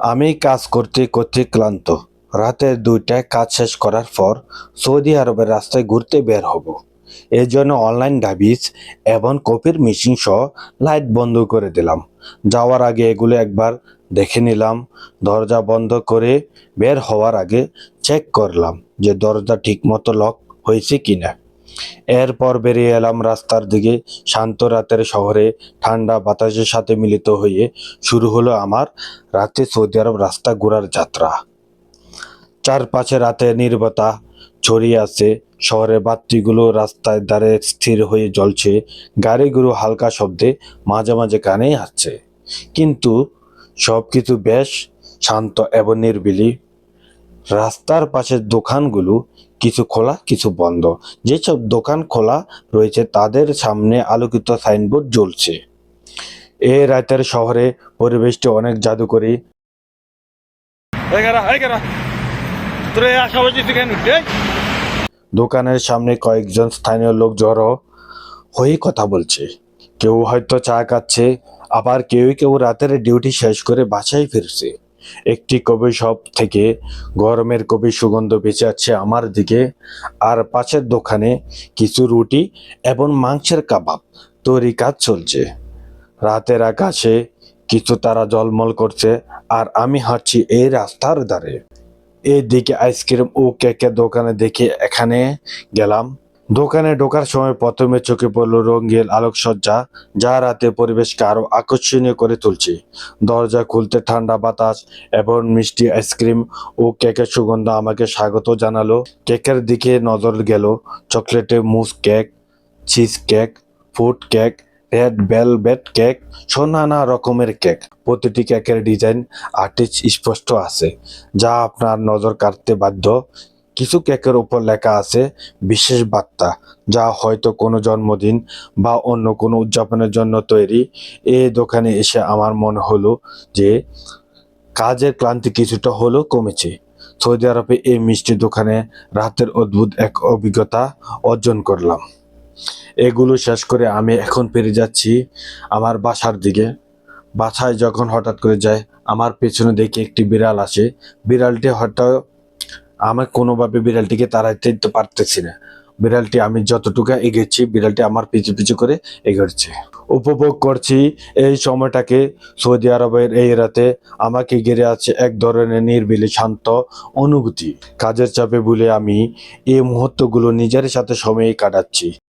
আমি কাজ করতে করতে ক্লান্ত। রাতের ২টায় কাজ শেষ করার পর সৌদি আরবের রাস্তায় ঘুরতে বের হব। এজন্য অনলাইন ডাভিস এবং কফির মেশিন সহ লাইট বন্ধ করে দিলাম। যাওয়ার আগে এগুলো একবার দেখে নিলাম। দরজা বন্ধ করে বের হওয়ার আগে চেক করলাম যে দরজা ঠিকমতো লক হয়েছে কিনা। এরপর বেরিয়ে এলাম রাস্তার দিকে। শান্ত রাতের শহরে ঠান্ডা বাতাসের সাথে মিলিত হয়ে শুরু হলো আমার রাতে সৌদি আরব রাস্তা ঘোরার যাত্রা। চারপাশে রাতের নীরবতা ছড়িয়ে আছে। শহরের বাতিগুলো রাস্তার ধারে স্থির হয়ে জ্বলছে। গাড়িগুলো হালকা শব্দে মাঝে মাঝে কানে আসছে, কিন্তু সবকিছু বেশ শান্ত এবং নিরিবিলি। রাস্তার পাশের দোকানগুলো কিছু খোলা কিছু বন্ধ। যেসব দোকান খোলা রয়েছে তাদের সামনে আলোকিত সাইনবোর্ড জ্বলছে। এ রাতের শহরে পরিবেশটি অনেক জাদুকরী। দোকানের সামনে কয়েকজন স্থানীয় লোক জড়ো হয়ে কথা বলছে। কেউ হয়তো চা খাচ্ছে, আবার কেউ কেউ রাতের ডিউটি শেষ করে বাসায় ফিরছে। একটি কফি শপ থেকে গরমের কফি সুগন্ধ ভেসে যাচ্ছে আমার দিকে। আর পাশের দোকানে কিছু রুটি এবং মাংসের কাবাব তৈরি কাজ চলছে। রাতের আকাশে কিছু তারা ঝলমল করছে, আর আমি হাঁটছি এই রাস্তার ধারে। এদিকে আইসক্রিম ও কেকের দোকানে দেখে এখানে গেলাম। দোকানে ঢোকার সময় প্রথমে চোখে পড়ল রঙিন আলোকসজ্জা, যা রাতের পরিবেশকে আরো আকর্ষণীয় করে তুলছে। দরজা খুলতে ঠান্ডা বাতাস এবং মিষ্টি আইসক্রিম ও কেকের সুগন্ধ আমাকে স্বাগত জানালো। কেকের দিকে নজর গেল। চকলেটে mousse cake, cheese cake, food cake, red velvet cake, নানা রকমের কেক। প্রতিটি কেকের ডিজাইন আর্টিস্ট স্পষ্ট আছে, যা আপনার নজর কাড়তে বাধ্য। কিছু কেকের উপর লেখা আছে বিশেষ বার্তা, যা হয়তো কোনো জন্মদিন বা অন্য কোনো উদযাপনের জন্য তৈরি। এই দোকানে এসে আমার মনে হলো যে কাজের ক্লান্তি কিছুটা হলেও কমেছে। সৌদি আরবে এই মিষ্টি দোকানে রাতের অদ্ভুত এক অভিজ্ঞতা অর্জন করলাম। এগুলো শেষ করে আমি এখন ফিরে যাচ্ছি আমার বাসার দিকে। বাসায় যখন হঠাৎ করে যায়, আমার পেছনে দেখি একটি বিড়াল আসে। বিড়ালটি হঠাৎ আমার কোনোভাবে বিড়ালটিকে তাড়াইতে তো পারতেছি না। বিড়ালটি আমি যতটুকু এগেছি, বিড়ালটি আমার পিছু পিছু করে এগোচ্ছে। উপভোগ করছি এই সময়টাকে। সৌদি আরবের এই রাতে আমাকে ঘিরে আছে এক ধরনের নিরিবিলি শান্ত অনুভূতি। কাজের চাপে ভুলে আমি এই মুহূর্তগুলো নিজের সাথে সময় কাটাচ্ছি।